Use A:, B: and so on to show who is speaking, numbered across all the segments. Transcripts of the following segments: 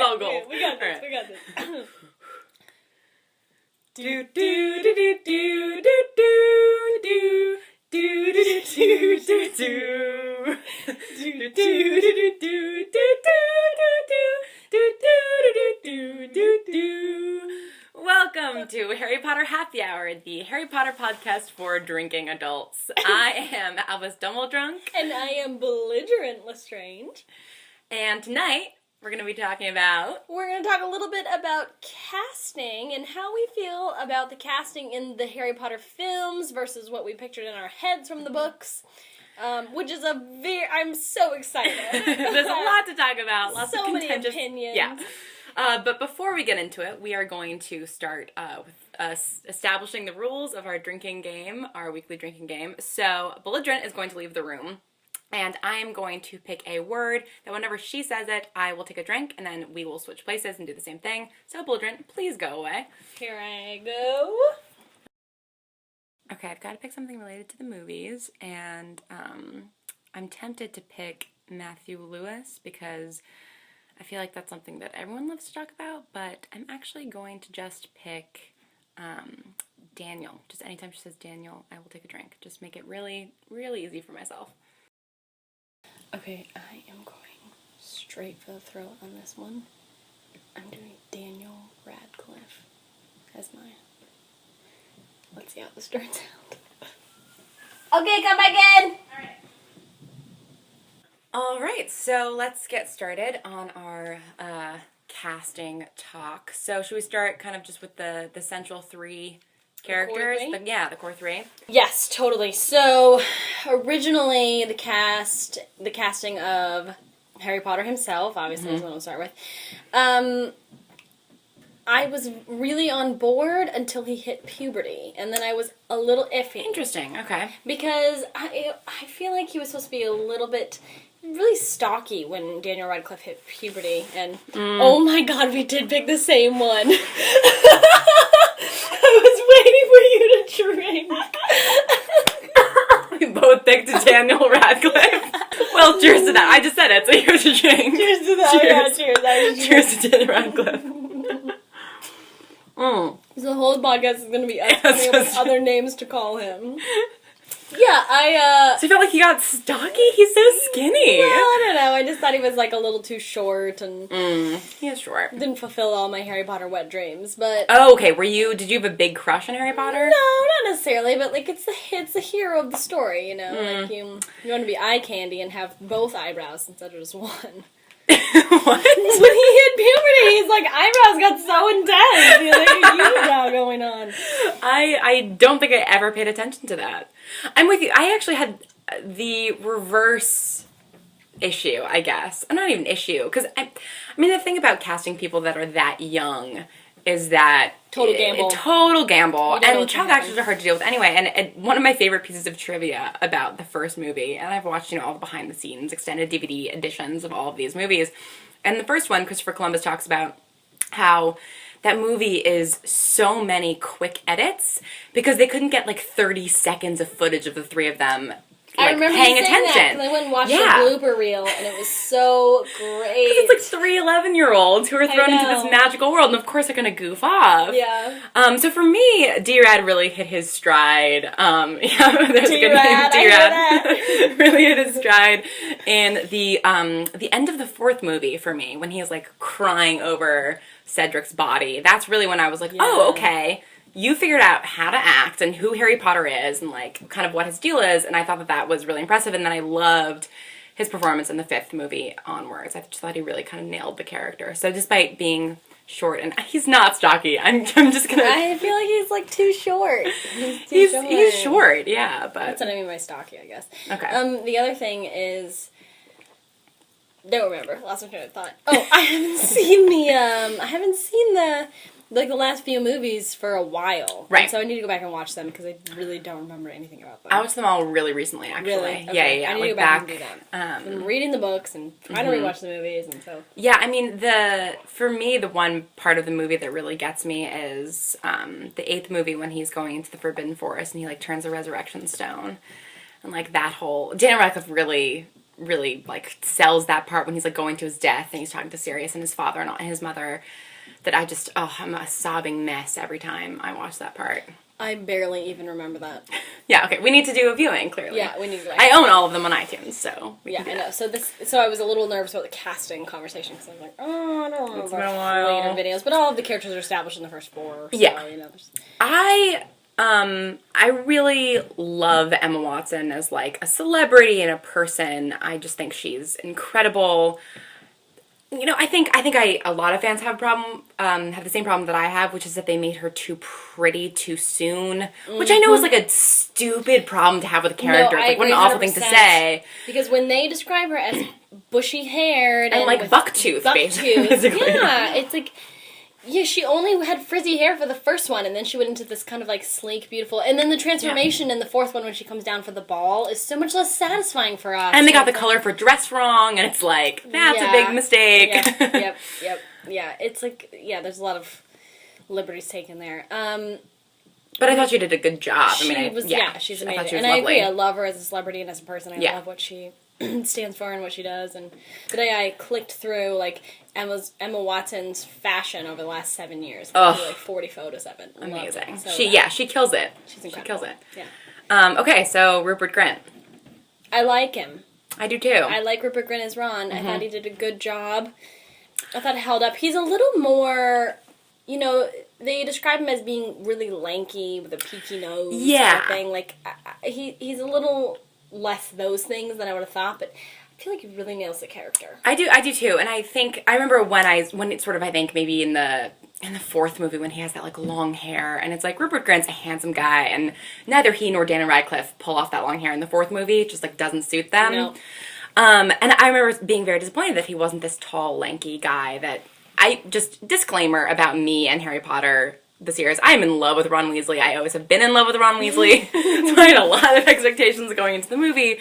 A: all gold.
B: We got this.
A: Right.
B: We got this.
A: Do do do do do do do do do do do do do do. Welcome to Harry Potter Happy Hour, the Harry Potter podcast for drinking adults. I am Albus Dumbledrunk.
B: And I am belligerent Lestrange.
A: And tonight, we're going to be talking about...
B: We're going to talk a little bit about casting and how we feel about the casting in the Harry Potter films versus what we pictured in our heads from the books. Which is I'm so excited.
A: There's a lot to talk about. Lots
B: so
A: of
B: many
A: contentious...
B: opinions.
A: Yeah. But before we get into it, we are going to start with establishing the rules of our drinking game, our weekly drinking game. So, Belligerent is going to leave the room, and I am going to pick a word that whenever she says it, I will take a drink, and then we will switch places and do the same thing. So, Belligerent, please go away.
B: Here I go.
A: Okay, I've got to pick something related to the movies, and I'm tempted to pick Matthew Lewis because I feel like that's something that everyone loves to talk about, but I'm actually going to just pick Daniel. Just anytime she says Daniel, I will take a drink. Just make it really, really easy for myself.
B: Okay, I am going straight for the throat on this one. I'm doing Daniel Radcliffe as my... Let's see how this turns out. Okay, come back in!
A: Alright, so let's get started on our casting talk. So should we start kind of just with the central three characters? The core three. Yes,
B: totally. So originally the casting of Harry Potter himself, obviously is what I'll start with. I was really on board until he hit puberty, and then I was a little iffy.
A: Interesting, okay.
B: Because I feel like he was supposed to be a little bit really stocky when Daniel Radcliffe hit puberty, and oh my god, we did pick the same one. I was waiting for you to drink.
A: We both picked Daniel Radcliffe. Well, cheers to that. I just said it, so here's a drink.
B: Cheers to that.
A: Cheers.
B: Yeah, cheers.
A: Cheers to Daniel Radcliffe.
B: So the whole podcast is going to be us coming up with other names to call him. Yeah,
A: So you felt like he got stocky? He's so skinny.
B: Well, I don't know. I just thought he was like a little too short and
A: he is short.
B: Didn't fulfill all my Harry Potter wet dreams, but...
A: Oh, okay. Did you have a big crush on Harry Potter?
B: No, not necessarily, but like it's the hero of the story, you know? Like you want to be eye candy and have both eyebrows instead of just one.
A: What?
B: When he hit puberty, his like eyebrows got so intense. He had like a unibrow going on.
A: I don't think I ever paid attention to that. I'm with you. I actually had the reverse issue, I guess. Not even issue, because I mean the thing about casting people that are that young is that
B: total gamble.
A: And child actors are hard to deal with anyway. And one of my favorite pieces of trivia about the first movie, and I've watched, all the behind the scenes extended DVD editions of all of these movies. And the first one, Christopher Columbus talks about how that movie is so many quick edits because they couldn't get like 30 seconds of footage of the three of them
B: I remember
A: paying
B: attention. That, 'cause I went and watched the blooper reel, and it was so great.
A: It's like 3 11-year-olds who are thrown into this magical world, and of course they're going to goof off.
B: Yeah.
A: So for me, D-Rad really hit his stride. There's a good name,
B: D-Rad.
A: Really hit his stride in the end of the fourth movie for me, when he is like crying over Cedric's body. That's really when I was like, oh, okay. You figured out how to act and who Harry Potter is and like kind of what his deal is, and I thought that was really impressive, and then I loved his performance in the fifth movie onwards. I just thought he really kind of nailed the character. So despite being short, and he's not stocky, I'm just gonna...
B: I feel like he's like too short.
A: He's short, yeah, but...
B: That's what I mean by stocky, I guess.
A: Okay.
B: The other thing is... Don't remember. Lost my train of thought. Oh, I haven't seen the the last few movies for a while.
A: Right.
B: And so I need to go back and watch them because I really don't remember anything about them.
A: I watched them all really recently, actually.
B: Really? Okay.
A: Yeah.
B: I need to go back and do that. I'm reading the books and trying to rewatch the movies, and so...
A: Yeah, I mean, for me, the one part of the movie that really gets me is the 8th movie when he's going into the Forbidden Forest and he, like, turns the Resurrection Stone. And, like, that whole... Daniel Radcliffe really really, like, sells that part when he's, like, going to his death and he's talking to Sirius and his father and his mother, that I'm a sobbing mess every time I watch that part.
B: I barely even remember that.
A: Yeah, okay, we need to do a viewing, clearly.
B: Yeah, we need to.
A: I own all of them on iTunes, so.
B: Yeah, I know. So I was a little nervous about the casting conversation because I was like, oh, I don't know
A: It's been a
B: about
A: while.
B: later videos, but all of the characters are established in the first 4. So,
A: Yeah.
B: you know,
A: I really love Emma Watson as, like, a celebrity and a person. I just think she's incredible. You know, I think a lot of fans have the same problem that I have, which is that they made her too pretty too soon, which I know is like a stupid problem to have with a character.
B: No,
A: it's like, what an awful thing to say.
B: Because when they describe her as bushy haired
A: and like bucktooth, basically.
B: Yeah, it's like, yeah, she only had frizzy hair for the first one, and then she went into this kind of like sleek, beautiful, and then the transformation in the fourth one when she comes down for the ball is so much less satisfying for us.
A: And they got the color for dress wrong, and it's like, that's a big mistake.
B: Yep. Yeah, it's like, yeah, there's a lot of liberties taken there.
A: But I thought she did a good job.
B: She's amazing.
A: I thought she was lovely.
B: I agree, I love her as a celebrity and as a person. I
A: Yeah.
B: love what she stands for and what she does. And the day I clicked through, like, Emma Watson's fashion over the last 7 years.
A: Ugh.
B: Like 40 photos of it.
A: Amazing.
B: So
A: she kills it.
B: She's incredible.
A: She kills it.
B: Yeah.
A: Okay, so Rupert Grint.
B: I like him.
A: I do too.
B: I like Rupert Grint as Ron. I thought he did a good job. I thought it held up. He's a little more, you know, they describe him as being really lanky with a peaky nose.
A: Yeah.
B: Sort of thing. Like, he's a little less those things than I would have thought, but I feel like he really nails the character.
A: I do too, and I remember when it's sort of, I think maybe in the fourth movie when he has that like long hair, and it's like Rupert Grint's a handsome guy, and neither he nor Daniel Radcliffe pull off that long hair in the fourth movie. It just like doesn't suit them.
B: No.
A: And I remember being very disappointed that he wasn't this tall, lanky guy. Disclaimer about me and Harry Potter, the series. I am in love with Ron Weasley. I always have been in love with Ron Weasley. So I had a lot of expectations going into the movie.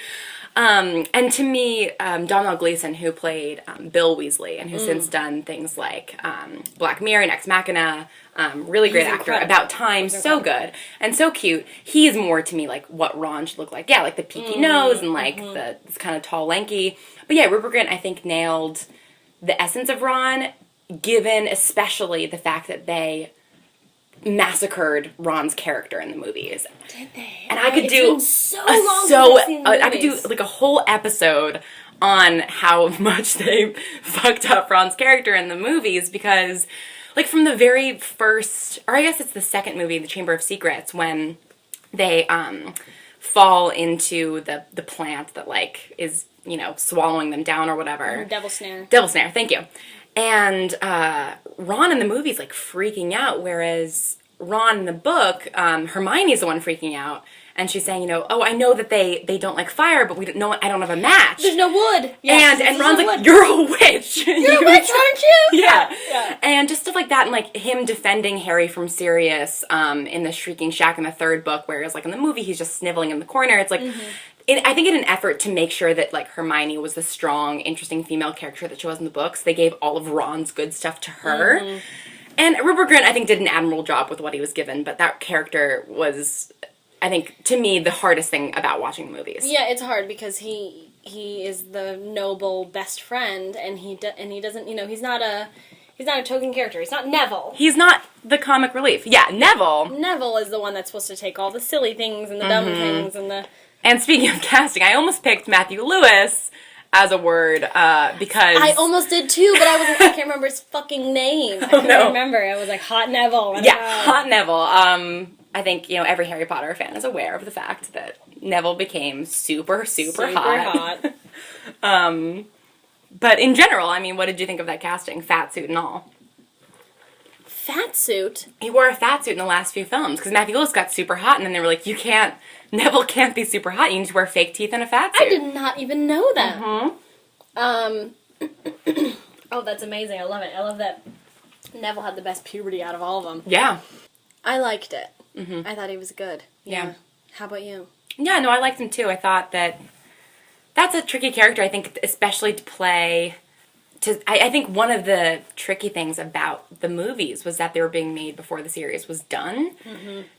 A: And to me, Domhnall Gleeson, who played Bill Weasley, and who's since done things like Black Mirror and Ex Machina, really great actor,
B: incredible.
A: About Time, so good, and so cute. He's more to me like what Ron should look like. Yeah, like the peaky nose and like this kind of tall, lanky. But yeah, Rupert Grint, I think, nailed the essence of Ron, given especially the fact that they massacred Ron's character in the movies.
B: Did they?
A: And I could do I could do like a whole episode on how much they fucked up Ron's character in the movies, because like from the very first, or I guess it's the second movie, The Chamber of Secrets, when they fall into the plant that like is, you know, swallowing them down or whatever.
B: Devil Snare.
A: Devil Snare, thank you. And Ron in the movie is like freaking out, whereas Ron in the book, Hermione's the one freaking out, and she's saying, you know, oh, I know that they don't like fire, but we don't know. I don't have a match.
B: There's no wood. Yes,
A: and Ron's like, you're a witch.
B: You're a witch, aren't you?
A: Yeah. And just stuff like that, and like him defending Harry from Sirius in the Shrieking Shack in the third book, whereas like in the movie he's just sniveling in the corner. It's like. I think in an effort to make sure that, like, Hermione was the strong, interesting female character that she was in the books, they gave all of Ron's good stuff to her. And Rupert Grint, I think, did an admirable job with what he was given, but that character was, I think, to me, the hardest thing about watching the movies.
B: Yeah, it's hard because he is the noble best friend, and he doesn't, you know, he's not a token character. He's not Neville.
A: He's not the comic relief. Yeah, Neville.
B: Neville is the one that's supposed to take all the silly things and the dumb things and the...
A: And speaking of casting, I almost picked Matthew Lewis as a word because...
B: I almost did too, but I can't remember his fucking name. I couldn't remember. I was like, Hot Neville.
A: Hot Neville. I think, you know, every Harry Potter fan is aware of the fact that Neville became super hot. But in general, I mean, what did you think of that casting? Fat suit and all.
B: Fat suit?
A: He wore a fat suit in the last few films because Matthew Lewis got super hot, and then they were like, Neville can't be super hot. You need to wear fake teeth and a fat suit.
B: I did not even know that. Oh, that's amazing. I love it. I love that Neville had the best puberty out of all of them.
A: Yeah.
B: I liked it. I thought he was good.
A: Yeah.
B: How about you?
A: Yeah, no, I liked him too. I thought that that's a tricky character, I think, especially to play... I think one of the tricky things about the movies was that they were being made before the series was done.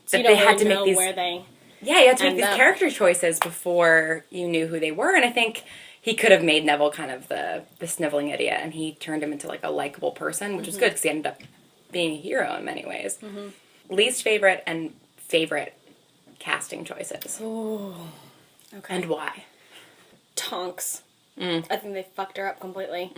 B: So you don't really know where they...
A: Yeah, you had to make these character choices before you knew who they were, and I think he could have made Neville kind of the sniveling idiot, and he turned him into like a likable person, which was good because he ended up being a hero in many ways. Least favorite and favorite casting choices.
B: Ooh. Okay.
A: And why?
B: Tonks. I think they fucked her up completely.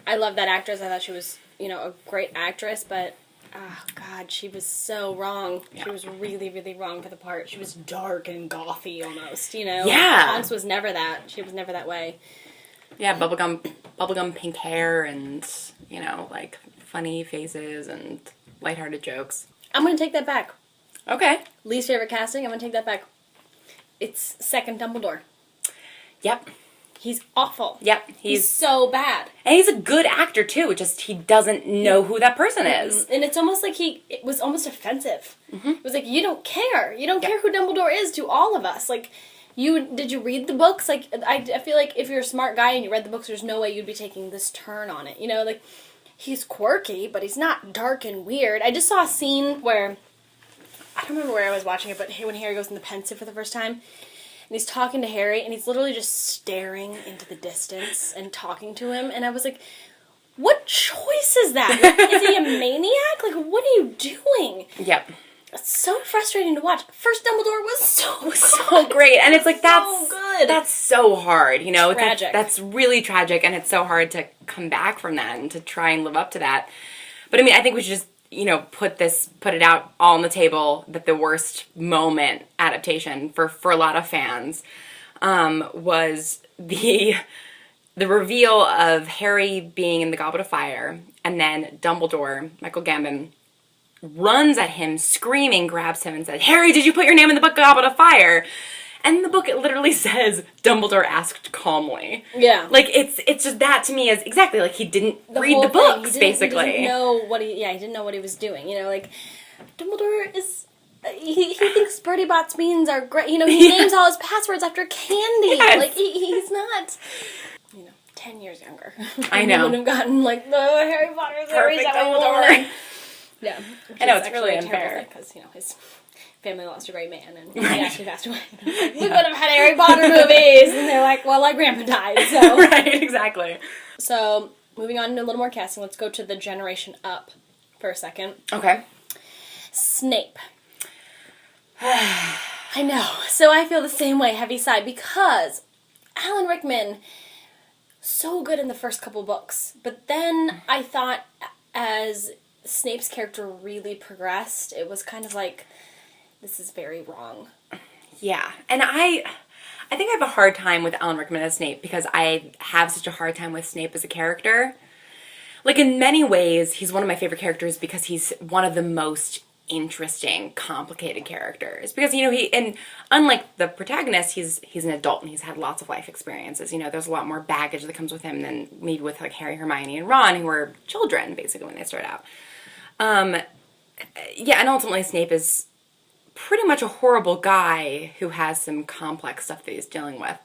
B: I love that actress. I thought she was, a great actress, but oh god, she was so wrong. Yeah. She was really, really wrong for the part. She was dark and gothy almost,
A: Yeah.
B: Tonks was never that. She was never that way.
A: Yeah, bubblegum pink hair and, like funny faces and lighthearted jokes.
B: I'm going to take that back.
A: Okay.
B: Least favorite casting, I'm going to take that back. It's second Dumbledore.
A: Yep.
B: He's awful.
A: Yep.
B: He's so bad.
A: And he's a good actor, too. Just he doesn't know who that person is.
B: And it's almost like it was almost offensive. It was like, you don't care. You don't care who Dumbledore is to all of us. Like, did you read the books? Like, I feel like if you're a smart guy and you read the books, there's no way you'd be taking this turn on it. Like, he's quirky, but he's not dark and weird. I just saw a scene where, I don't remember where I was watching it, but when Harry goes in the pensive for the first time, and he's talking to Harry, and he's literally just staring into the distance and talking to him, and I was like, what choice is that? Like, is he a maniac? Like, what are you doing?
A: Yep.
B: It's so frustrating to watch. First Dumbledore was
A: so great, and it's like that's
B: so good.
A: That's so hard,
B: Tragic.
A: That's really tragic, and it's so hard to come back from that and to try and live up to that. But I mean, I think we should just put it out all on the table that the worst moment adaptation for a lot of fans was the reveal of Harry being in the Goblet of Fire, and then Dumbledore, Michael Gambon, runs at him, screaming, grabs him, and says, "Harry, did you put your name in the book Goblet of Fire?" And in the book, it literally says, Dumbledore asked calmly. Yeah. Like, it's just that to me is exactly, like, he didn't read the books, basically.
B: He didn't know what he didn't know what he was doing. Like, Dumbledore is, he thinks Bertie Bott's beans are great. He names all his passwords after candy. Yes. Like, he's not, 10 years younger.
A: I know.
B: He would have gotten, like, the Harry Potter series that we wanted. Yeah.
A: I know, it's really unfair.
B: Because, his family lost a great man, and he actually passed away. We could have had Harry Potter movies, and they're like, well, our grandpa died, so.
A: Right, exactly.
B: So, moving on to a little more casting, let's go to the generation up for a second.
A: Okay.
B: Snape. I know. So I feel the same way, heavy sigh, because Alan Rickman, so good in the first couple books, but then I thought as Snape's character really progressed, it was kind of like, this is very wrong.
A: Yeah, and I think I have a hard time with Alan Rickman as Snape because I have such a hard time with Snape as a character. Like, in many ways, he's one of my favorite characters because he's one of the most interesting, complicated characters. Because, and unlike the protagonist, he's an adult and he's had lots of life experiences. There's a lot more baggage that comes with him than maybe with, like, Harry, Hermione, and Ron, who were children, basically, when they start out. Yeah, and ultimately Snape is pretty much a horrible guy who has some complex stuff that he's dealing with.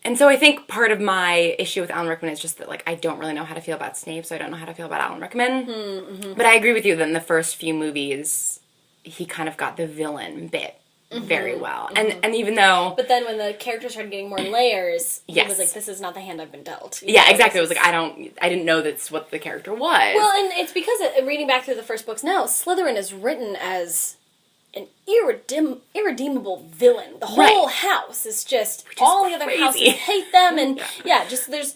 A: And so I think part of my issue with Alan Rickman is just that, like, I don't really know how to feel about Snape, so I don't know how to feel about Alan Rickman. Mm-hmm. But I agree with you that in the first few movies, he kind of got the villain bit very well. Mm-hmm. And even though...
B: But then when the characters started getting more layers, it was like, this is not the hand I've been dealt.
A: Yeah, exactly. It was like, I didn't know that's what the character was.
B: Well, and it's because, reading back through the first books now, Slytherin is written as an irredeemable villain. The whole house is just, all the other houses hate them, and just there's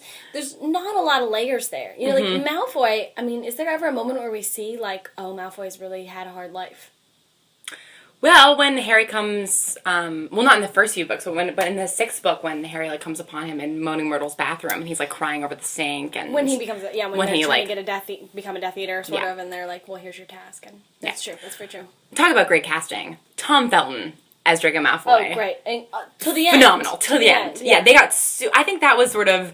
B: not a lot of layers there. Like Malfoy, I mean, is there ever a moment where we see, like, oh, Malfoy's really had a hard life?
A: Well, when Harry comes, well, not in the first few books, but in the sixth book, when Harry, like, comes upon him in Moaning Myrtle's bathroom, and he's, like, crying over the sink, and...
B: When he becomes, when they're trying to get become a Death Eater, sort of, and they're like, well, here's your task, and that's true, that's very true.
A: Talk about great casting. Tom Felton as Draco Malfoy.
B: Oh, great. And, till the end.
A: Phenomenal, till the end. Yeah, they got, I think that was sort of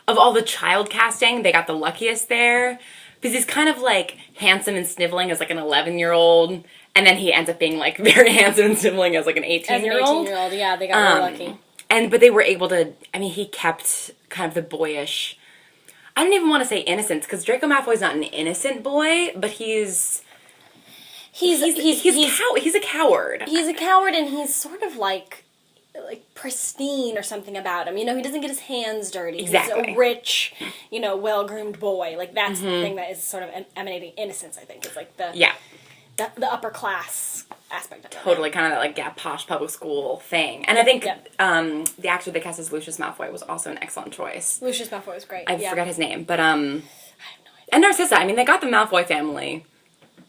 A: all the child casting, they got the luckiest there, because he's kind of, like, handsome and sniveling as, like, an 11-year-old, and then he ends up being, like, very handsome and sniveling as, like, an 18-year-old.
B: As an 18-year-old, yeah, they got really lucky.
A: But they were able to, I mean, he kept kind of the boyish, I don't even want to say innocence, because Draco Malfoy's not an innocent boy, but he's he's a coward.
B: He's a coward, and he's sort of like pristine or something about him. You know, he doesn't get his hands dirty.
A: Exactly.
B: He's a rich, well-groomed boy. Like, that's the thing that is sort of emanating innocence, I think. It's like the upper class aspect of it.
A: Totally, kind of that, like, posh public school thing. And I think the actor that cast as Lucius Malfoy was also an excellent choice.
B: Lucius Malfoy was great.
A: I forgot his name, but,
B: I have no idea.
A: And Narcissa, I mean, they got the Malfoy family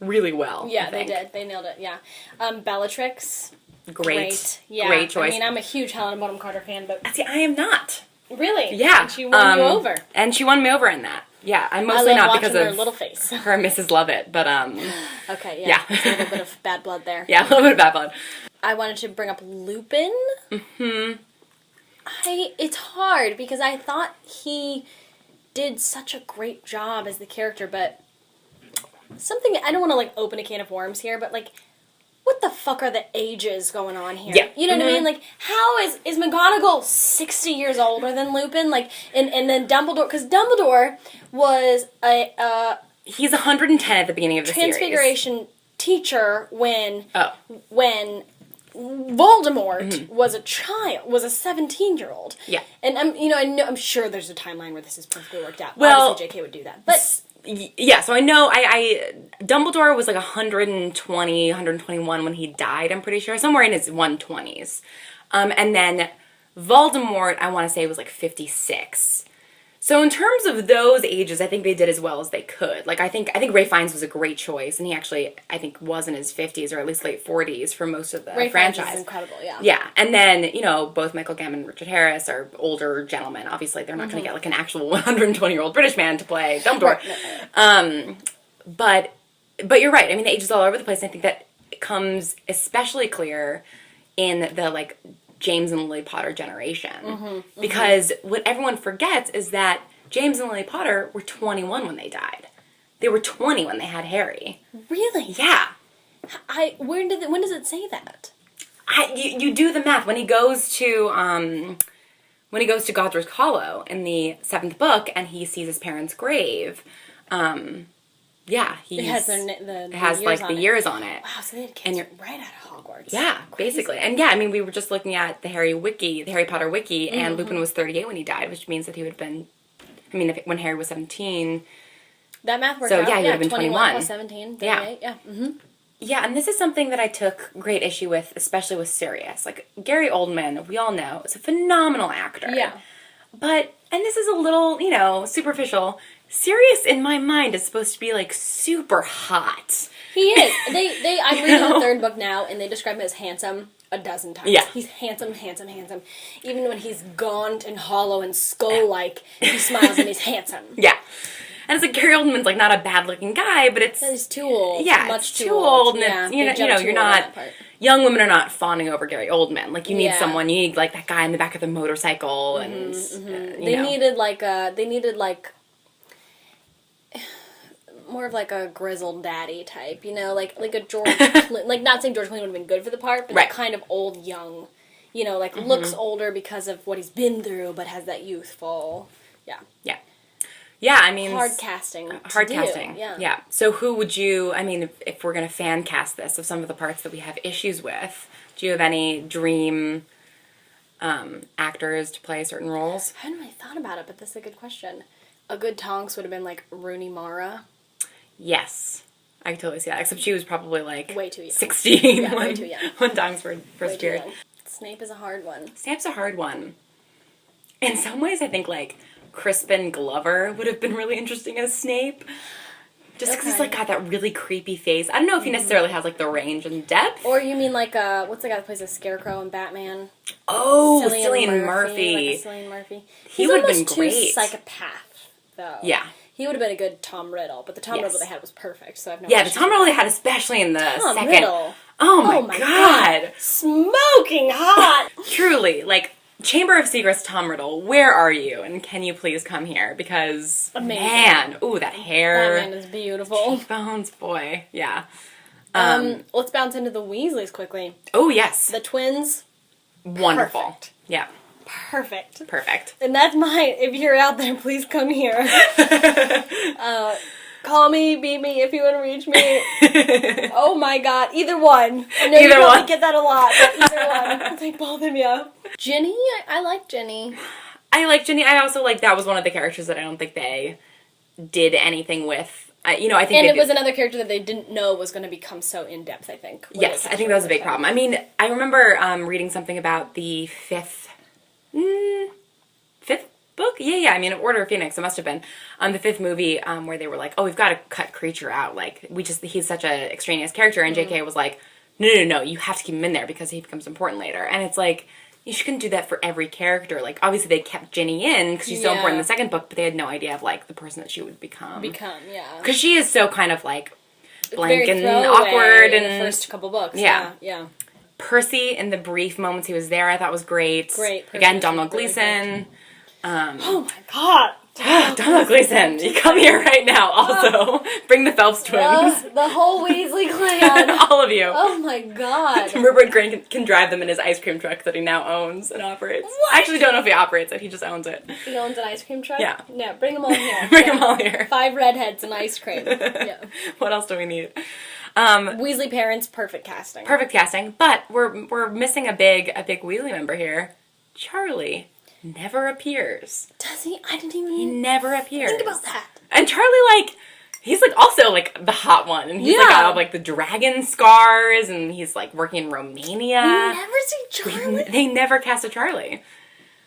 A: really well.
B: Yeah, they did. They nailed it, yeah. Bellatrix.
A: Great.
B: Yeah.
A: Great choice.
B: I mean, I'm a huge Helena Bonham Carter fan, but...
A: See, I am not.
B: Really?
A: Yeah.
B: And she won you over.
A: And she won me over in that. Yeah, I'm mostly not because of
B: her little face.
A: Her Mrs. Lovett, but
B: Okay, yeah. There's a little bit of bad blood there.
A: Yeah, a little bit of bad blood.
B: I wanted to bring up Lupin.
A: Mm-hmm.
B: It's hard because I thought he did such a great job as the character, but something, I don't want to like open a can of worms here, but like, what the fuck are the ages going on here?
A: Yeah.
B: You know what I mean? Like, how is McGonagall 60 years older than Lupin? Like, and then Dumbledore, because Dumbledore was
A: he's 110 at the beginning of the
B: Transfiguration teacher when Voldemort
A: Mm-hmm.
B: was a child, was a 17-year-old.
A: Yeah.
B: And I'm sure there's a timeline where this is perfectly worked out.
A: Well,
B: obviously JK would do that. But
A: yeah, so I know Dumbledore was like 120, 121 when he died, I'm pretty sure. Somewhere in his 120s. And then Voldemort, I want to say, was like 56. So in terms of those ages, I think they did as well as they could. Like, I think Ralph Fiennes was a great choice, and he actually, I think, was in his 50s or at least late 40s for most of the
B: Ralph
A: franchise.
B: Fiennes is incredible, yeah.
A: Yeah, and then, both Michael Gambon and Richard Harris are older gentlemen. Obviously, they're not going to get, like, an actual 120-year-old British man to play Dumbledore. Right. But you're right. I mean, the age is all over the place, and I think that it comes especially clear in the, like, James and Lily Potter generation. Because what everyone forgets is that James and Lily Potter were 21 when they died. They were 20 when they had Harry.
B: Really?
A: Yeah.
B: When does it say that?
A: You do the math. When he goes to Godric's Hollow in the 7th book and he sees his parents' grave, yeah,
B: it has the
A: years on it.
B: Wow, so they had kids right out of Hogwarts.
A: Yeah, basically. And yeah, I mean, we were just looking at the Harry Potter wiki, and Lupin was 38 when he died, which means that he would have been, when Harry was 17.
B: That math worked out.
A: So yeah, he would have been 21.
B: Plus 17, 38, yeah. Mm-hmm.
A: Yeah, and this is something that I took great issue with, especially with Sirius. Like, Gary Oldman, we all know, is a phenomenal actor.
B: Yeah.
A: But, and this is a little, superficial, Sirius, in my mind, is supposed to be, like, super hot.
B: He is. I'm reading the 3rd book now, and they describe him as handsome a dozen times.
A: Yeah.
B: He's handsome, handsome, handsome. Even when he's gaunt and hollow and skull-like, he smiles and he's handsome.
A: Yeah. And it's like, Gary Oldman's, like, not a bad-looking guy, but it's...
B: He's too old.
A: Yeah,
B: much
A: too old. And
B: yeah,
A: it's, you're not... Young women are not fawning over Gary Oldman. Like, you need someone, you need, like, that guy in the back of the motorcycle, and,
B: They needed, more of, like, a grizzled daddy type, like a George Clooney. Like, not saying George Clooney would have been good for the part, but kind of old, young. Looks older because of what he's been through, but has that youthful... Yeah.
A: Yeah. Yeah, I mean...
B: Hard casting.
A: Yeah. So who would you... I mean, if we're going to fan cast this, of some of the parts that we have issues with, do you have any dream actors to play certain roles?
B: I hadn't really thought about it, but this is a good question. A good Tonks would have been, like, Rooney Mara.
A: Yes. I could totally see that. Except she was probably, like...
B: Way too young.
A: 16
B: yeah, way too young.
A: When Tonks first appeared.
B: Snape is a hard one.
A: Snape's a hard one. In some ways, I think, like... Crispin Glover would have been really interesting as Snape. Just because he's, like, got that really creepy face. I don't know if he necessarily has, like, the range and depth.
B: Or you mean, like, what's the guy that plays the Scarecrow in Batman?
A: Oh, Cillian Murphy.
B: Like a Cillian Murphy.
A: He would have been great.
B: He's almost too psychopath, though.
A: Yeah.
B: He would have been a good Tom Riddle, but the Tom Riddle they had was perfect, so I have no
A: Yeah, the Tom Riddle they had, especially in the second...
B: Riddle.
A: Oh my god.
B: Smoking hot!
A: Truly, like... Chamber of Secrets, Tom Riddle, where are you? And can you please come here? Because, man, ooh, that hair.
B: That man is beautiful.
A: Cheekbones, boy, yeah.
B: Let's bounce into the Weasleys quickly.
A: Oh, yes.
B: The twins.
A: Wonderful.
B: Perfect.
A: Yeah.
B: Perfect.
A: Perfect.
B: And that's mine. If you're out there, please come here. Call me, beat me if you want to reach me. Oh my god, either one. I know
A: Either
B: you
A: one.
B: probably get that a lot, but either one. I'll take both of you. Ginny, I like Ginny.
A: I like Ginny. I also like that was one of the characters that I don't think they did anything with. I think.
B: And it was another character that they didn't know was going to become so in depth. I think.
A: Yes, I think that was a big problem. I mean, I remember reading something about the fifth book. Yeah. I mean, Order of Phoenix. It must have been the fifth movie where they were like, "Oh, we've got to cut Creature out. Like, he's such a extraneous character." And J.K. was like, "No, you have to keep him in there because he becomes important later." And it's like, you shouldn't do that for every character. Like, obviously they kept Ginny in because she's so important in the second book, but they had no idea of, like, the person that she would become.
B: Yeah.
A: Because she is so kind of, like, blank
B: very
A: and awkward.
B: in the first couple books.
A: Yeah.
B: Yeah.
A: Percy, in the brief moments he was there, I thought was great.
B: Great.
A: Again, Donald Gleason.
B: Oh my god.
A: Donald Gleason, you come here right now also. Bring the Phelps twins.
B: The whole Weasley clan.
A: All of you.
B: Oh my god.
A: Rupert Grint can drive them in his ice cream truck that he now owns and operates.
B: What?
A: I actually don't know if he operates it, he just owns it.
B: He owns an ice cream truck?
A: Yeah.
B: Yeah, bring them all here.
A: Bring them all here.
B: 5 redheads and ice cream. Yeah.
A: What else do we need?
B: Weasley parents, perfect casting.
A: Perfect casting, but we're missing a big Weasley member here. Charlie never appears.
B: Does he? I didn't even
A: He never appears.
B: think about that.
A: And Charlie, like, he's like also like the hot one, and he's like got all like the dragon scars, and he's like working in Romania.
B: We never see Charlie.
A: They never cast a Charlie.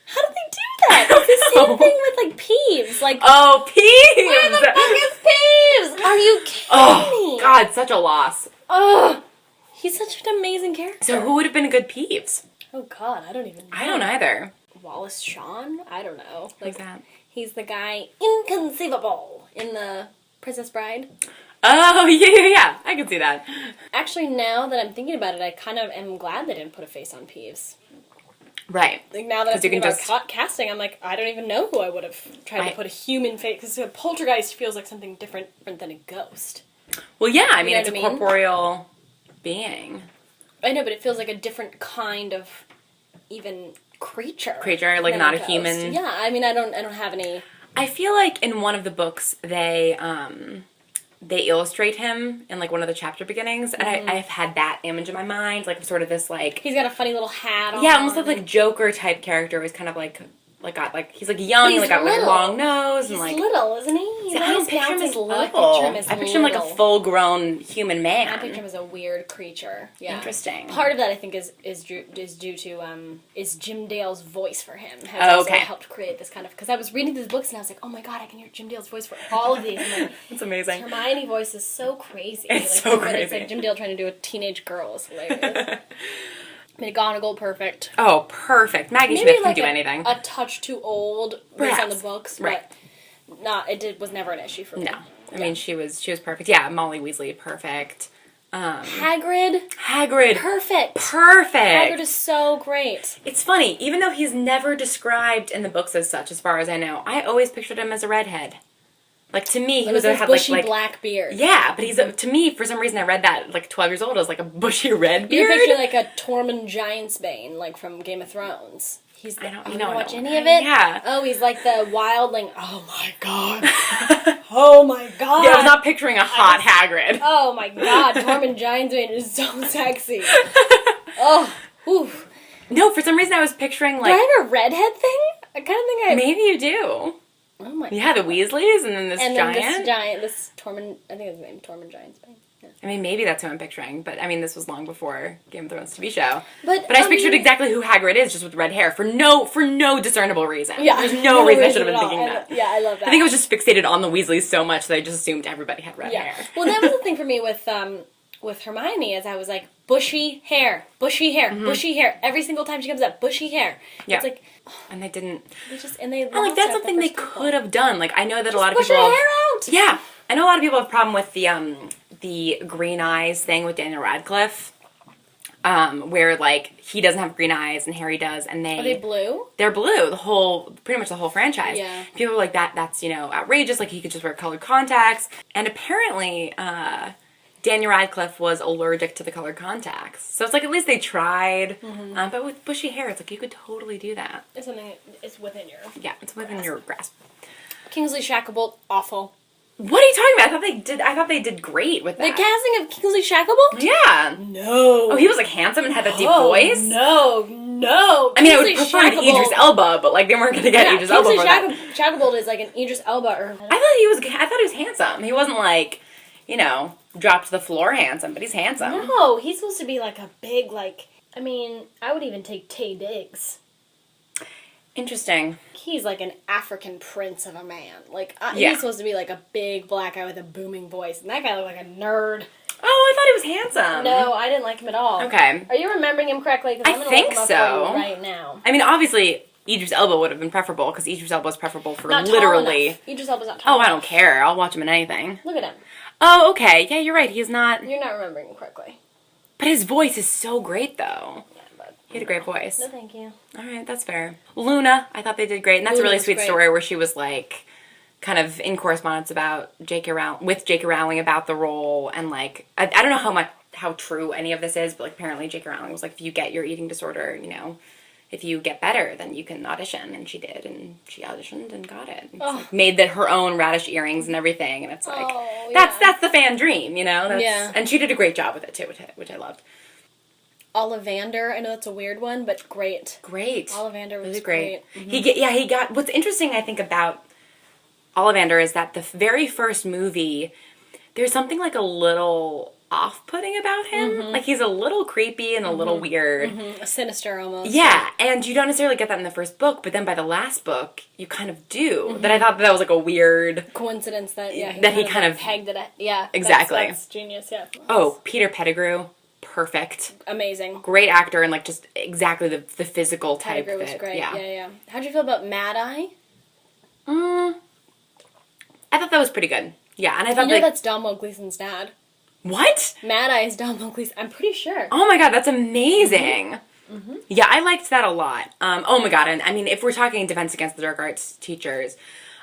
B: How do they do that? It's the same thing with like Peeves. Like,
A: oh, Peeves!
B: where the fuck is Peeves? Are you kidding me?
A: God, such a loss.
B: Oh, he's such an amazing character.
A: So who would have been a good Peeves?
B: Oh God, I don't even know.
A: I don't either.
B: Wallace Shawn? I don't know.
A: Who's that?
B: He's the guy inconceivable in the Princess Bride.
A: Oh, yeah. I can see that.
B: Actually, now that I'm thinking about it, I kind of am glad they didn't put a face on Peeves.
A: Right.
B: Like, now that I'm thinking about casting, I'm like, I don't even know who I would have tried to put a human face, because a poltergeist feels like something different than a ghost.
A: Well, yeah, I mean,
B: know
A: it's a
B: what I mean?
A: corporeal being.
B: I know, but it feels like a different kind of even creature.
A: Like
B: than
A: not a
B: ghost.
A: human.
B: Yeah, I mean, I don't have any.
A: I feel like in one of the books they illustrate him in like one of the chapter beginnings, and I've had that image in my mind, like sort of this like
B: He's got a funny little hat on.
A: Yeah, almost like Joker type character. He's kind of like he's like young,
B: he's
A: got like a long nose,
B: he's
A: and like
B: little, isn't he?
A: I don't picture him as
B: little.
A: little. I picture him like a full grown human man.
B: I picture him as a weird creature. Yeah.
A: Interesting.
B: Part of that I think is due to Jim Dale's voice for him. Has also helped create this kind of, because I was reading these books and I was like, oh my god, I can hear Jim Dale's voice for all of these. And
A: it's amazing.
B: Hermione voice is so crazy.
A: It's so crazy.
B: It's like Jim Dale trying to do a teenage girl is hilarious. McGonagall, perfect.
A: Oh, perfect. Maggie Smith can do anything.
B: A touch too old based on the books, but was never an issue for me.
A: No, I mean she was perfect. Yeah, Molly Weasley, perfect.
B: Hagrid, perfect. Hagrid is so great.
A: It's funny, even though he's never described in the books as such, as far as I know, I always pictured him as a redhead. Like, to me, he was
B: a bushy black beard.
A: Yeah, but to me, for some reason, I read that, like, 12 years old, I was like, a bushy red beard?
B: You picture, like, a Tormund Giantsbane, like, from Game of Thrones. I don't watch any of it?
A: Yeah.
B: Oh, he's like the wildling. Oh, my God. Oh, my God.
A: Yeah, I was not picturing a hot Hagrid.
B: Oh, my God. Tormund Giantsbane is so sexy. Oh, oof.
A: No, for some reason, I was picturing, like...
B: Do I have a redhead thing? I kind of think I...
A: Maybe you do.
B: Oh my God.
A: Yeah, the Weasleys, and then this giant.
B: This Tormund, I think it's named Tormund Giantsbane. Yeah.
A: I mean, maybe that's who I'm picturing, but I mean, this was long before Game of Thrones TV show.
B: But
A: I pictured exactly who Hagrid is, just with red hair, for no discernible reason.
B: Yeah.
A: There's no reason I should have been thinking that.
B: Yeah, I love that.
A: I think I was just fixated on the Weasleys so much that I just assumed everybody had red hair.
B: Well, that was the thing for me with Hermione, is I was like, bushy hair, bushy hair, bushy hair. Every single time she comes up, bushy hair.
A: Yeah.
B: It's like,
A: and they didn't.
B: Like,
A: that's something they could have done. Like, I know that a lot of people.
B: Push your hair out.
A: Yeah, I know a lot of people have a problem with the green eyes thing with Daniel Radcliffe, where like he doesn't have green eyes and Harry does, and
B: Are they blue?
A: They're blue. Pretty much the whole franchise.
B: Yeah.
A: People are like that's outrageous. Like he could just wear colored contacts, and apparently. Daniel Radcliffe was allergic to the colored contacts. So it's like at least they tried. Mm-hmm. But with bushy hair, it's like you could totally do that.
B: It's something, it's within your
A: it's within your grasp.
B: Kingsley Shacklebolt, awful.
A: What are you talking about? I thought they did great with
B: The
A: that.
B: casting of Kingsley Shacklebolt?
A: Yeah.
B: No.
A: Oh, he was like handsome and had that deep voice?
B: No.
A: I mean, I would prefer an Idris Elba, but like they weren't gonna get Idris Elba for that.
B: Shacklebolt is like an Idris Elba or...
A: I thought he was handsome. He wasn't like, you know, dropped to the floor handsome, but he's handsome.
B: No, he's supposed to be like a big, like... I mean, I would even take Taye Diggs.
A: Interesting.
B: He's like an African prince of a man. Like,
A: Yeah.
B: he's supposed to be like a big black guy with a booming voice. And that guy looked like a nerd.
A: Oh, I thought he was handsome.
B: No, I didn't like him at all.
A: Okay.
B: Are you remembering him correctly? Because I'm going to look him up for you right now.
A: I mean, obviously, Idris Elba would have been preferable, because Idris Elba is preferable for
B: Not
A: literally...
B: tall enough. Idris Elba's not tall
A: Oh, I
B: enough.
A: don't care. I'll watch him in anything.
B: Look at him.
A: Oh, okay. Yeah, you're right. He's not...
B: You're not remembering him correctly.
A: But his voice is so great, though.
B: Yeah, but...
A: He had a great voice.
B: No, thank you.
A: All right, that's fair. Luna, I thought they did great, and that's
B: Luna
A: a really
B: was
A: sweet
B: great.
A: story where she was like, kind of in correspondence about with J.K. Rowling about the role, and like, I don't know how true any of this is, but like apparently J.K. Rowling was like, if you get your eating disorder, you know, if you get better, then you can audition, and she did, and she auditioned and got it. It's like made her own radish earrings and everything, and it's like, that's the fan dream, you know?
B: Yeah.
A: And she did a great job with it too, which I loved.
B: Ollivander, I know that's a weird one, but great.
A: Great.
B: Ollivander was
A: great.
B: Mm-hmm.
A: He got, what's interesting I think about Ollivander is that the very first movie, there's something like a little off-putting about him.
B: Mm-hmm.
A: Like he's a little creepy and a little weird.
B: Mm-hmm. Sinister almost.
A: Yeah, and you don't necessarily get that in the first book, but then by the last book, you kind of do.
B: Mm-hmm.
A: That I thought that was like a weird...
B: Coincidence that,
A: that he kind of
B: pegged it at, yeah.
A: Exactly.
B: That's genius, yeah.
A: Oh, Peter Pettigrew. Perfect.
B: Amazing.
A: Great actor and like just exactly the physical type.
B: Pettigrew was great, yeah. How'd you feel about Mad Eye?
A: I thought that was pretty good. Yeah, and I thought
B: that's Domhnall Gleeson's dad.
A: What?
B: Mad Eye is Domhnall Gleeson. I'm pretty sure.
A: Oh my god, that's amazing. Mm-hmm. Yeah, I liked that a lot. Oh my god, and I mean, if we're talking Defense Against the Dark Arts teachers,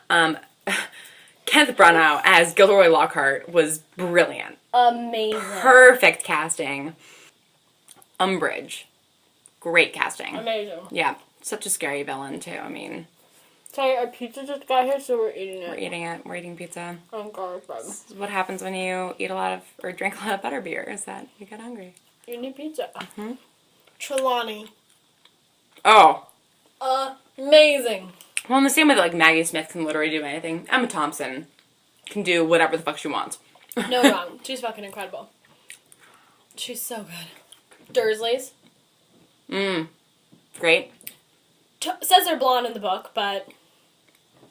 A: Kenneth Branagh as Gilderoy Lockhart was brilliant.
B: Amazing.
A: Perfect casting. Umbridge. Great casting.
B: Amazing.
A: Yeah, such a scary villain too. I mean...
B: Sorry, our pizza just got here, so we're eating it.
A: We're eating it. We're eating pizza.
B: Oh god,
A: This is what happens when you eat a lot of, or drink a lot of butterbeer, is that you get hungry.
B: you need pizza. Mm-hmm. Trelawney.
A: Oh.
B: Amazing.
A: Well, in the same way that, like, Maggie Smith can literally do anything, Emma Thompson can do whatever the fuck she wants.
B: No wrong. She's fucking incredible. She's so good. Dursleys.
A: Great.
B: Says they're blonde in the book, but...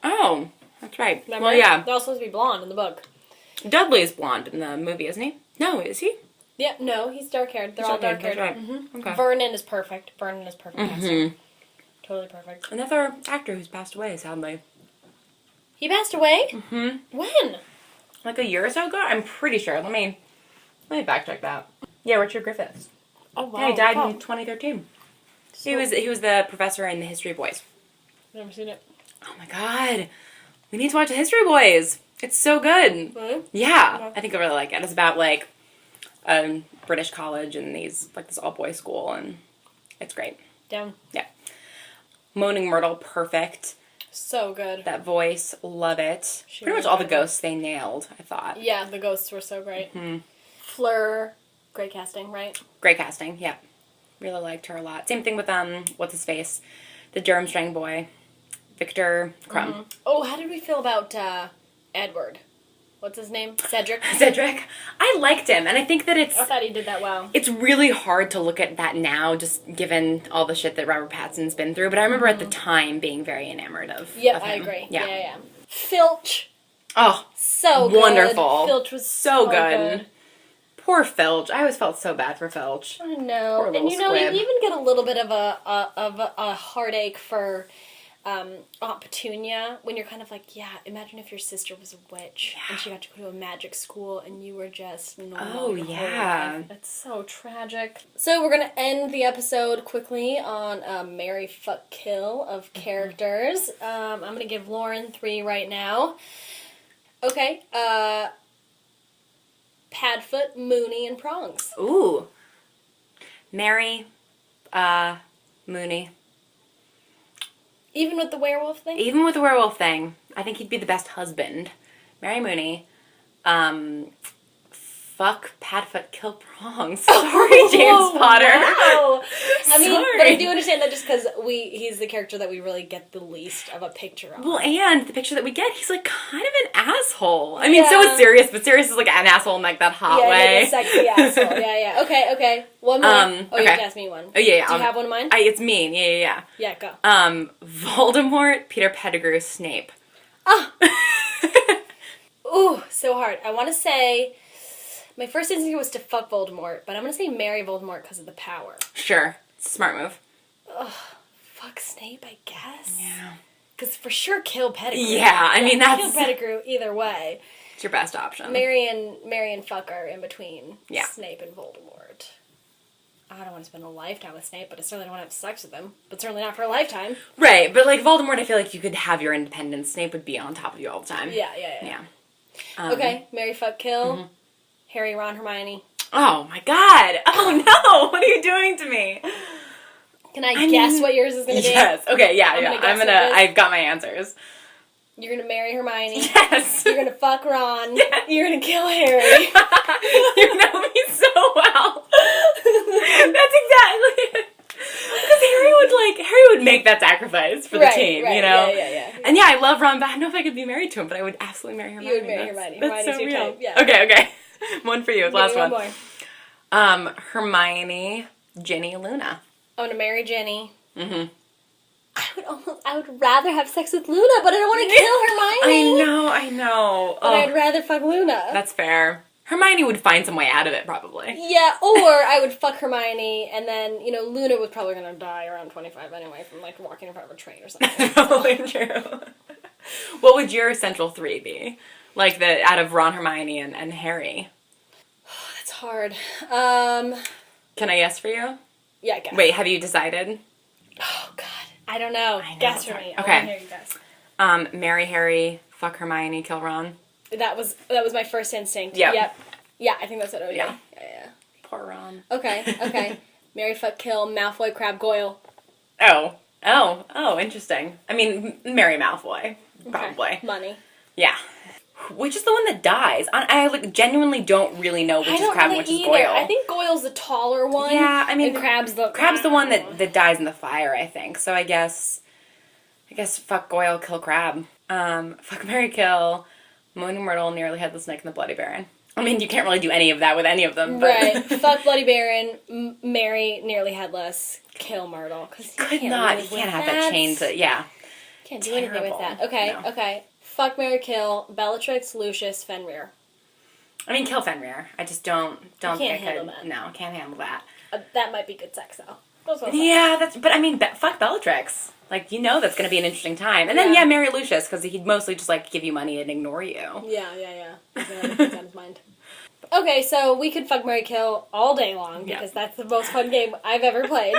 A: Oh, that's right.
B: Remember?
A: Well, yeah.
B: They're all supposed to be blonde in the book.
A: Dudley's blonde in the movie, isn't he? No, is he?
B: Yeah, no, he's dark-haired. They're all dark-haired.
A: Right.
B: Mm-hmm.
A: Okay.
B: Vernon is perfect. Vernon is perfect.
A: Mm-hmm.
B: Totally perfect.
A: Another actor who's passed away, sadly.
B: He passed away?
A: Mm-hmm.
B: When?
A: Like a year or so ago? I'm pretty sure. Let me back check that. Yeah, Richard Griffiths.
B: Oh, wow.
A: Yeah, he died in 2013. So, he was the professor in The History Boys.
B: Never seen it.
A: Oh my god. We need to watch The History Boys. It's so good.
B: Really?
A: Yeah.
B: Okay.
A: I think I really like it. It's about like a British college and this all-boys school, and it's great.
B: Down.
A: Yeah. Moaning Myrtle, perfect.
B: So good.
A: That voice, love it.
B: She
A: Pretty
B: was
A: much all the
B: incredible.
A: ghosts they nailed, I thought.
B: Yeah, the ghosts were so great.
A: Mm-hmm.
B: Fleur, great casting, right?
A: Great casting, yeah. Really liked her a lot. Same thing with, what's his face? The Durmstrang boy. Victor Crumb.
B: Mm-hmm. Oh, how did we feel about Edward? What's his name? Cedric?
A: Cedric. I liked him, and I think that
B: I thought he did that well.
A: it's really hard to look at that now, just given all the shit that Robert Pattinson's been through, but I remember at the time being very enamored of
B: Yep,
A: of
B: I
A: him.
B: agree.
A: Yeah.
B: Yeah. Filch.
A: Oh,
B: So good.
A: wonderful.
B: Filch was
A: so
B: so
A: good. Poor Filch. I always felt so bad for Filch.
B: I know.
A: Poor little
B: And you
A: squib.
B: even get a little bit of a heartache for Aunt Petunia when you're kind of like, yeah, imagine if your sister was a witch and she got to go to a magic school and you were just normal.
A: Oh,
B: your whole
A: yeah.
B: life. It's so tragic. So we're going to end the episode quickly on a Marry, Fuck, Kill of characters. I'm going to give Lauren 3 right now. Okay, Padfoot, Mooney, and Prongs.
A: Ooh. Mary, Mooney.
B: Even with the werewolf thing?
A: Even with the werewolf thing, I think he'd be the best husband. marry Mooney, fuck Padfoot, kill Prong. Sorry, James Potter.
B: Wow. I mean,
A: Sorry.
B: but I do understand that just because he's the character that we really get the least of a picture of.
A: Well, and the picture that we get, he's like kind of an asshole. I mean, so is Sirius, but Sirius is like an asshole in like that hot way.
B: Yeah, sexy asshole. Yeah. Okay. One more. You have to ask me one.
A: Oh, yeah.
B: Do you have one of mine?
A: It's mean. Yeah.
B: Yeah, go.
A: Voldemort, Peter Pettigrew, Snape.
B: Oh. Ooh, so hard. I want to say... My first instinct was to fuck Voldemort, but I'm going to say marry Voldemort because of the power.
A: Sure. It's a smart move.
B: Ugh. Fuck Snape, I guess.
A: Yeah.
B: Because for sure kill Pettigrew.
A: Yeah, I mean, that's...
B: Kill Pettigrew either way.
A: It's your best option.
B: Mary and fuck are in between Snape and Voldemort. I don't want to spend a lifetime with Snape, but I certainly don't want to have sex with him. But certainly not for a lifetime.
A: Right, but like Voldemort, I feel like you could have your independence. Snape would be on top of you all the time.
B: Yeah. Okay, marry, fuck, kill. Mm-hmm. Harry, Ron, Hermione.
A: Oh my god! Oh no! What are you doing to me?
B: Can I guess what yours is going to be?
A: Yes. Okay. Yeah. I've got my answers.
B: You're gonna marry Hermione.
A: Yes.
B: You're gonna fuck Ron.
A: Yes.
B: You're gonna kill Harry.
A: You know me so well. That's exactly it. Because Harry would make that sacrifice for the team, you know?
B: Yeah.
A: And yeah, I love Ron, but I don't know if I could be married to him, but I would absolutely marry Hermione.
B: You would marry Hermione.
A: That's
B: Hermione's
A: so
B: your
A: real.
B: type, yeah.
A: Okay. One for you, last one.
B: More.
A: Hermione, Ginny, Luna.
B: I'm gonna marry Ginny.
A: Mm-hmm.
B: I would rather have sex with Luna, but I don't want to kill Hermione.
A: I know.
B: But I'd rather fuck Luna.
A: That's fair. Hermione would find some way out of it, probably.
B: Yeah, or I would fuck Hermione, and then, Luna was probably gonna die around 25 anyway from, walking in front of a train or something.
A: That's probably true. What would your central three be? Like, out of Ron, Hermione, and Harry?
B: That's hard.
A: Can I guess for you?
B: Yeah, guess.
A: Wait, have you decided?
B: Oh, God. I don't know. Guess for me.
A: Okay.
B: I want to hear you guess.
A: Marry Harry, fuck Hermione, kill Ron.
B: That was my first instinct.
A: Yep.
B: Yeah, I think that's what it would be. Yeah.
A: Poor Ron.
B: Okay. Marry, fuck, kill, Malfoy, Crabbe, Goyle.
A: Oh, interesting. I mean, marry Malfoy, probably.
B: Okay. Money.
A: Yeah. Which is the one that dies? I genuinely don't really know which is Crabbe and which is Goyle.
B: I think Goyle's the taller one.
A: Yeah, I mean,
B: and Crabbe's
A: the one that dies in the fire, I think. So I guess fuck Goyle, kill Crabbe. Fuck, marry, kill Moaning Myrtle, Nearly Headless Nick, and the Bloody Baron. I mean, you can't really do any of that with any of them. But.
B: Right. Fuck Bloody Baron, marry Nearly Headless, kill Myrtle. Because
A: you can't have that chain to, yeah.
B: Can't do anything with that. Okay. Fuck, marry, kill Bellatrix, Lucius, Fenrir.
A: I mean, kill Fenrir. I just don't think I
B: handle
A: could.
B: that.
A: No, can't handle that.
B: That might be good sex, though.
A: Yeah, but I mean, fuck Bellatrix. That's going to be an interesting time. And then, marry Lucius, because he'd mostly just, give you money and ignore you.
B: Yeah. He's on his mind. Okay, so we could fuck, marry, kill all day long, because that's the most fun game I've ever played.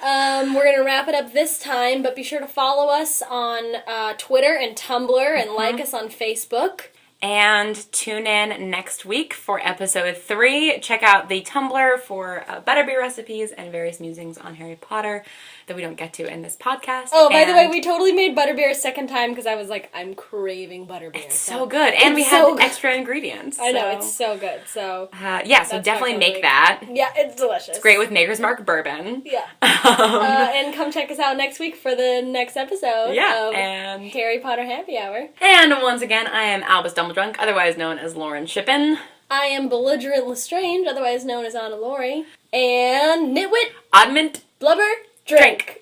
B: We're going to wrap it up this time, but be sure to follow us on Twitter and Tumblr, and like us on Facebook.
A: And tune in next week for episode 3. Check out the Tumblr for butterbeer recipes and various musings on Harry Potter that we don't get to in this podcast.
B: Oh, by the way, we totally made butterbeer a second time because I was like, I'm craving butterbeer.
A: It's so good. And we have extra ingredients.
B: I know, it's so good. So
A: so definitely make that.
B: Yeah, it's delicious.
A: It's great with Maker's Mark bourbon.
B: Yeah. And come check us out next week for the next episode of
A: and
B: Harry Potter Happy Hour.
A: And once again, I am Albus Dumbledrunk, otherwise known as Lauren Shippen.
B: I am Belligerent Lestrange, otherwise known as Anna Laurie. And Nitwit,
A: Oddment,
B: Blubber, Drink.